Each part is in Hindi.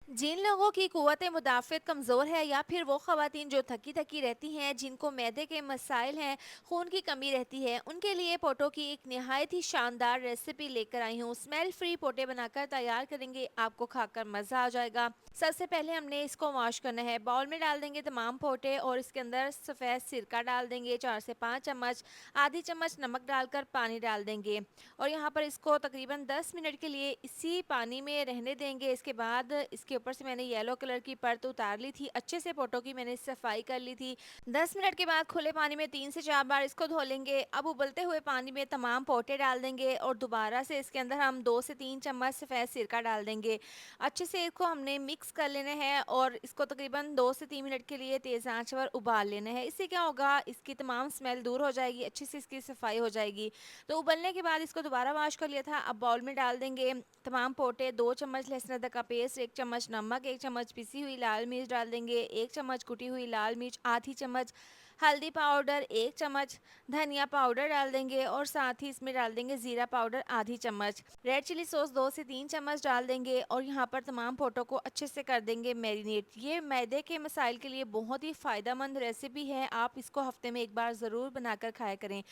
जिन लोगों की कुव्वत मुदाफ़त कमज़ोर है या फिर वो ख़वातीन जो थकी थकी रहती हैं, जिनको मैदे के मसाइल हैं, खून की कमी रहती है, उनके लिए पोटो की एक नहायत ही शानदार रेसिपी लेकर आई हूँ। स्मेल फ्री पोटे बनाकर तैयार करेंगे, आपको खाकर मज़ा आ जाएगा। सबसे पहले हमने इसको वॉश करना है। बाउल में डाल देंगे तमाम पोटे और इसके अंदर सफ़ेद सिरका डाल देंगे 4 से 5 चम्मच, आधी चम्मच नमक डालकर पानी डाल देंगे और यहाँ पर इसको तकरीबन 10 मिनट के लिए इसी पानी में रहने देंगे। इसके बाद इसके ऊपर से मैंने येलो कलर की परत उतार ली थी, अच्छे से पोटो की मैंने सफाई कर ली थी। 10 मिनट के बाद खुले पानी में 3 से 4 बार इसको धो लेंगे। अब उबलते हुए पानी में तमाम पोटे डाल देंगे और दोबारा से इसके अंदर हम 2 से 3 चम्मच सफ़ेद सिरका डाल देंगे। अच्छे से इसको हमने मिक्स कर लेना है और इसको तकरीबन 2 से 3 मिनट के लिए तेज़ आंच पर उबाल लेना है। इससे क्या होगा, इसकी तमाम स्मेल दूर हो जाएगी, अच्छे से इसकी सफाई हो जाएगी। तो उबलने के बाद इसको दोबारा वॉश कर लिया था। अब बाउल में डाल देंगे तमाम पोटे, 2 चम्मच लहसुन अदरक का पेस्ट, 1 चम्मच नमक, 1 चम्मच पिसी हुई लाल मिर्च डाल देंगे, 1 चम्मच कुटी हुई लाल मिर्च, आधी चम्मच हल्दी पाउडर, 1 चम्मच धनिया पाउडर डाल देंगे और साथ ही इसमें डाल देंगे ज़ीरा पाउडर आधी चम्मच, रेड चिली सॉस 2 से 3 चम्मच डाल देंगे और यहाँ पर तमाम पोटों को अच्छे से कर देंगे मैरिनेट। ये मैदे के मसाइल के लिए बहुत ही फ़ायदेमंद रेसिपी है, आप इसको हफ्ते में एक बार ज़रूर बनाकर खाया करें।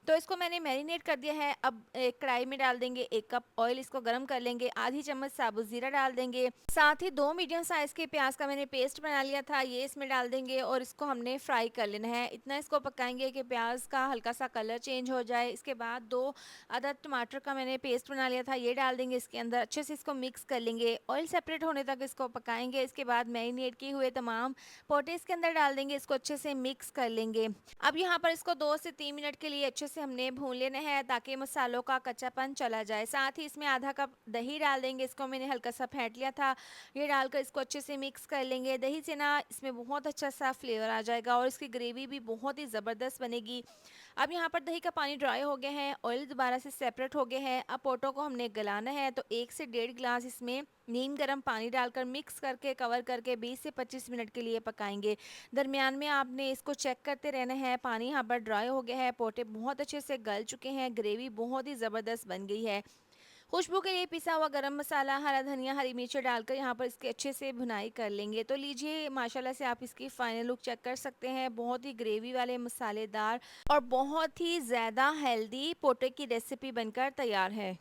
तो इसको मैंने मैरिनेट कर दिया है। अब एक कढ़ाई में डाल देंगे 1 कप ऑयल, इसको गरम कर लेंगे, आधी चम्मच साबुत ज़ीरा डाल देंगे, साथ ही 2 मीडियम साइज़ के प्याज का मैंने पेस्ट बना लिया था, ये इसमें डाल देंगे और इसको हमने फ्राई कर लेना है। इतना इसको पकाएंगे कि प्याज का हल्का सा कलर चेंज हो जाए। इसके बाद 2 अदद टमाटर का मैंने पेस्ट बना लिया था, ये डाल देंगे इसके अंदर, अच्छे से इसको मिक्स कर लेंगे। ऑयल सेपरेट होने तक इसको पकाएंगे। इसके बाद मैरिनेट किए हुए तमाम पोटे इसके अंदर डाल देंगे, इसको अच्छे से मिक्स कर लेंगे। अब यहाँ पर इसको 2 से 3 मिनट के लिए अच्छे से हमने भून लेना है ताकि मसालों का कच्चापन चला जाए। साथ ही इसमें आधा कप दही डाल देंगे, इसको मैंने हल्का सा फेंट लिया था। ये डालकर इसको अच्छे से मिक्स कर लेंगे। दही से ना इसमें बहुत अच्छा सा फ्लेवर आ जाएगा और इसकी ग्रेवी भी बहुत ही ज़बरदस्त बनेगी। अब यहाँ पर दही का पानी ड्राई हो गया है, ऑयल दोबारा से सेपरेट हो गया है। अब पोटो को हमने गलाना है तो 1 से 1.5 गिलास इसमें नीम गर्म पानी डालकर मिक्स करके कवर करके 20 से 25 मिनट के लिए पकाएंगे। दरमियान में आपने इसको चेक करते रहना है। पानी यहाँ पर ड्राई हो गया है, पोटे बहुत अच्छे से गल चुके हैं, ग्रेवी बहुत ही ज़बरदस्त बन गई है। खुशबू के लिए पिसा हुआ गरम मसाला, हरा धनिया, हरी मिर्च डालकर यहाँ पर इसके अच्छे से भुनाई कर लेंगे। तो लीजिए माशाल्लाह से आप इसकी फाइनल लुक चेक कर सकते हैं। बहुत ही ग्रेवी वाले मसालेदार और बहुत ही ज़्यादा हेल्दी पोटे की रेसिपी बनकर तैयार है।